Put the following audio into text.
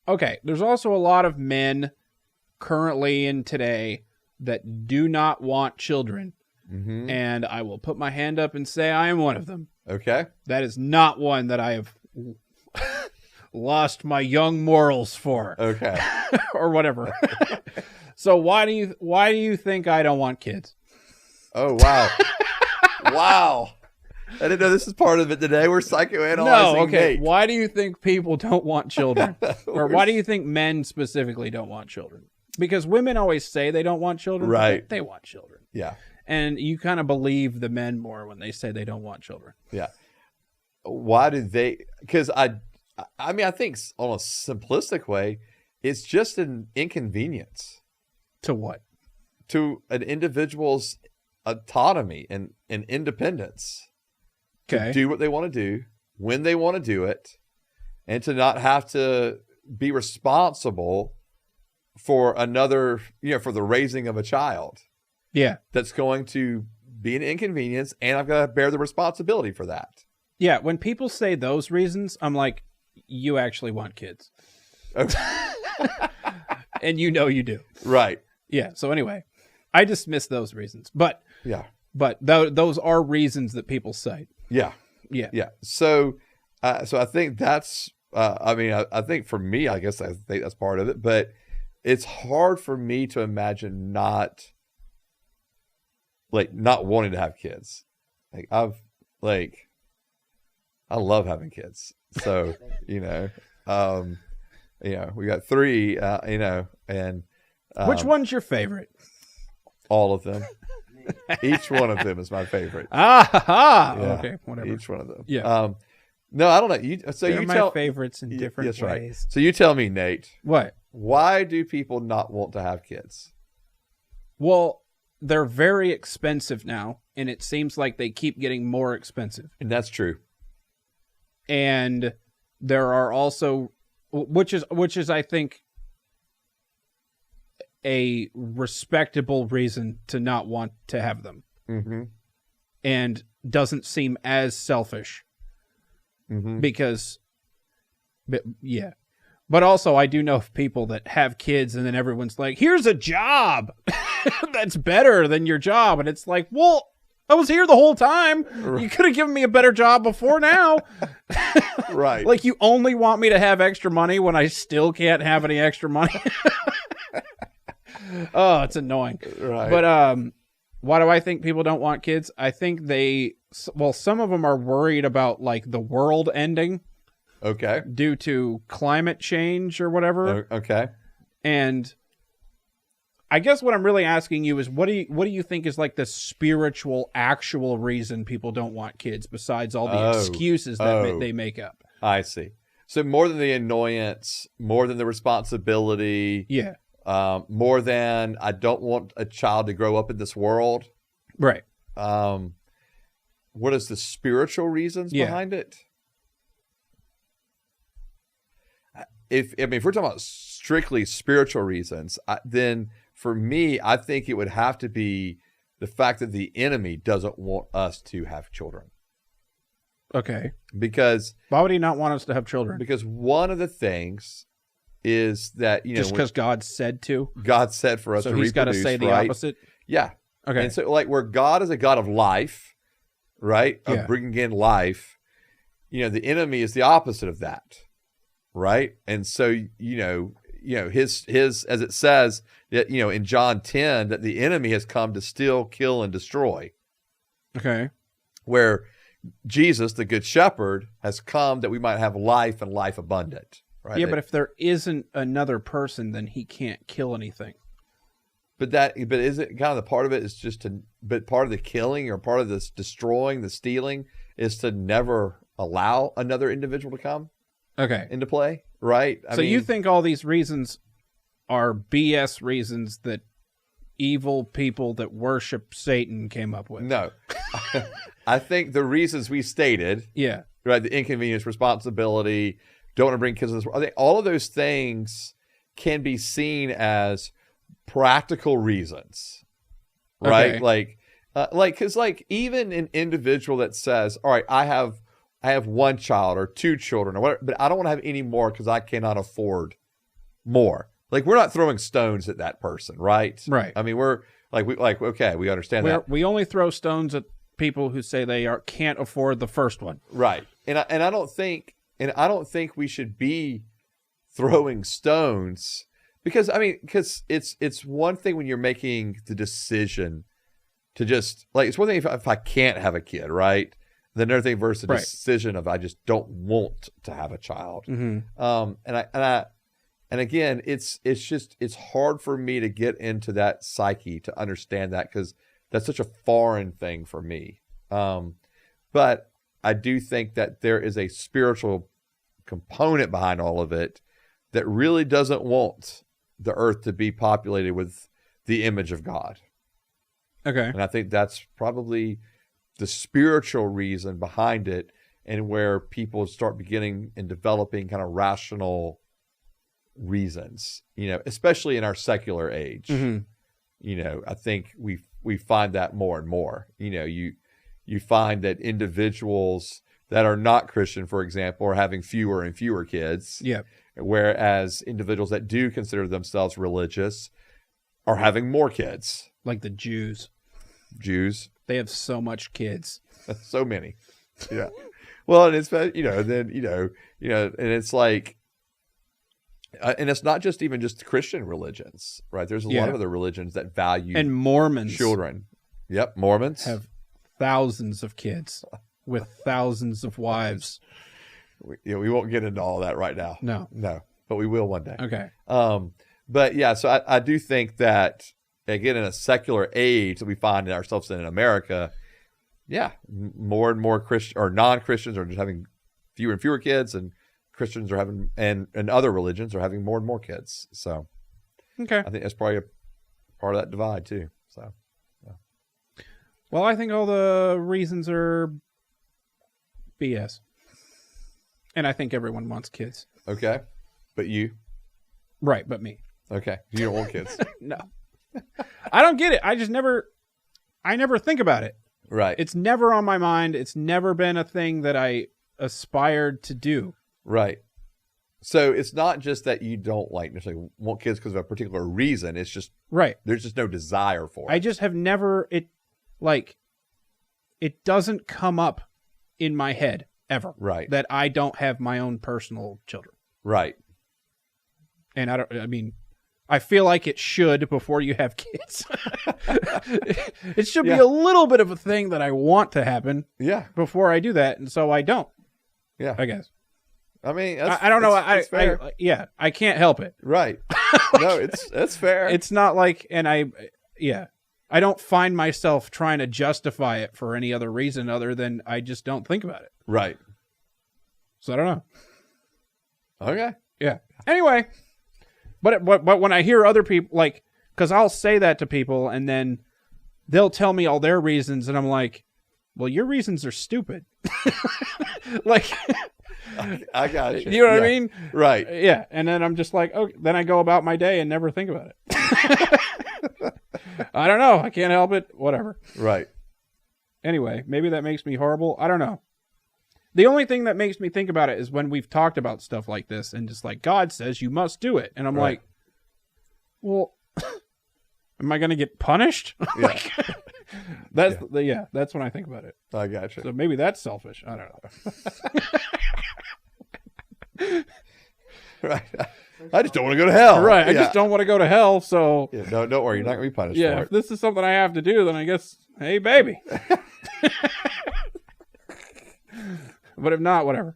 okay, there's also a lot of men currently in today that do not want children. Mm-hmm. And I will put my hand up and say I am one of them. Okay. That is not one that I have lost my young morals for. Okay. Or whatever. So why do you think I don't want kids? Oh, wow. Wow. I didn't know this is part of it today. We're psychoanalyzing No, okay. Nate. Why do you think people don't want children? Or why do you think men specifically don't want children? Because women always say they don't want children. Right. But they want children. Yeah. And you kind of believe the men more when they say they don't want children. Yeah. Why do they? Because I mean, I think on a simplistic way, it's just an inconvenience. To what? To an individual's autonomy and independence. Okay. To do what they want to do, when they want to do it, and to not have to be responsible for another, for the raising of a child. Yeah. That's going to be an inconvenience, and I've got to bear the responsibility for that. Yeah, when people say those reasons, I'm like, you actually want kids. Okay. And you know you do. Right. Yeah, so anyway, I dismiss those reasons. But those are reasons that people cite. Yeah. Yeah. Yeah. So I think that's, I think for me, I guess I think that's part of it, but it's hard for me to imagine not wanting to have kids. I love having kids. So, we got 3, and which one's your favorite? All of them. Each one of them is my favorite. Yeah. Okay, whatever. Each one of them. Yeah. No, I don't know. They're my favorites in different that's ways. Right. So you tell me, Nate. What? Why do people not want to have kids? Well, they're very expensive now, and it seems like they keep getting more expensive. And that's true. And there are also, which is I think, a respectable reason to not want to have them. Mm-hmm. And doesn't seem as selfish. Mm-hmm. Because, yeah. But also, I do know of people that have kids and then everyone's like, here's a job that's better than your job. And it's like, well, I was here the whole time. Right. You could have given me a better job before now. Right. Like, you only want me to have extra money when I still can't have any extra money. Oh, it's annoying. Right. But why do I think people don't want kids? I think some of them are worried about like the world ending. Okay. Due to climate change or whatever. Okay. And I guess what I'm really asking you is what do you think is like the spiritual actual reason people don't want kids besides all the excuses that they make up? I see. So more than the annoyance, more than the responsibility. Yeah. More than I don't want a child to grow up in this world. Right. What is the spiritual reasons behind it? If we're talking about strictly spiritual reasons, then for me, I think it would have to be the fact that the enemy doesn't want us to have children. Okay. Because why would he not want us to have children? Because one of the things is that, just because God said to? God said for us to reproduce, so he's got to say the opposite? Yeah. Okay. And so where God is a God of life, right? Of bringing in life, the enemy is the opposite of that, right? And so, his as it says, that, in John 10, that the enemy has come to steal, kill, and destroy. Okay. Where Jesus, the good shepherd, has come that we might have life and life abundant. Right? Yeah, but if there isn't another person, then he can't kill anything. But is it kind of the part of it is but part of the killing or part of this destroying, the stealing is to never allow another individual to come into play, right? So you think all these reasons are BS reasons that evil people that worship Satan came up with? No. I think the reasons we stated, right, the inconvenience, responsibility, don't want to bring kids to this world. I think all of those things can be seen as practical reasons, right? Okay. Because even an individual that says, all right, I have one child or 2 children or whatever, but I don't want to have any more because I cannot afford more. Like, we're not throwing stones at that person, right? Right. I mean, we're okay, we understand that. We only throw stones at people who say they can't afford the first one. Right. And I don't think we should be throwing stones because it's one thing when you're making the decision to just, like, it's one thing if I can't have a kid, right? Then another thing versus the decision of I just don't want to have a child. Mm-hmm. And again, it's hard for me to get into that psyche to understand that because that's such a foreign thing for me. But I do think that there is a spiritual component behind all of it that really doesn't want the earth to be populated with the image of God. Okay. And I think that's probably the spiritual reason behind it, and where people start beginning and developing kind of rational reasons, especially in our secular age. Mm-hmm. I think we find that more and more. You find that individuals that are not Christian, for example, are having fewer and fewer kids. Yeah. Whereas individuals that do consider themselves religious are having more kids. Like the Jews. They have so much kids. So many. Yeah. Well, and it's, and it's like, and it's not just even just Christian religions, right? There's a lot of other religions that value and Mormons children. Yep. Mormons have thousands of kids with thousands of wives. We won't get into all that right now. No, but we will one day. Okay. But yeah, so I do think that, again, in a secular age that we find ourselves in America, more and more Christian or non-Christians are just having fewer and fewer kids, and Christians are having, and other religions are having more and more kids. So, okay, I think that's probably a part of that divide too. So, well, I think all the reasons are BS, and I think everyone wants kids. Okay, but you, right? But me. Okay, you don't want kids. No, I don't get it. I never think about it. Right. It's never on my mind. It's never been a thing that I aspired to do. Right. So it's not just that you don't necessarily want kids because of a particular reason. It's just there's just no desire for it. I just have never it doesn't come up in my head ever. Right. That I don't have my own personal children. Right. And I feel like it should before you have kids. It should be a little bit of a thing that I want to happen. Yeah. Before I do that, and so I don't. Yeah. I guess. I mean, I don't know. I can't help it. Right. No, that's fair. It's not like, and I don't find myself trying to justify it for any other reason other than I just don't think about it. Right. So I don't know. Okay. Yeah. Anyway. But when I hear other people, because I'll say that to people and then they'll tell me all their reasons and I'm like, well, your reasons are stupid. I got you. You know what I mean? Right. Yeah. And then I'm just like, oh, then I go about my day and never think about it. I don't know. I can't help it. Whatever. Right. Anyway, maybe that makes me horrible. I don't know. The only thing that makes me think about it is when we've talked about stuff like this and just like, God says you must do it. And I'm like, well, am I going to get punished? Yeah. That's when I think about it. I got you. So maybe that's selfish. I don't know. Right. I just don't want to go to hell. Right. I just don't want to go to hell. So don't worry. You're not going to be punished for it. If this is something I have to do, then I guess, hey, baby. But if not, whatever.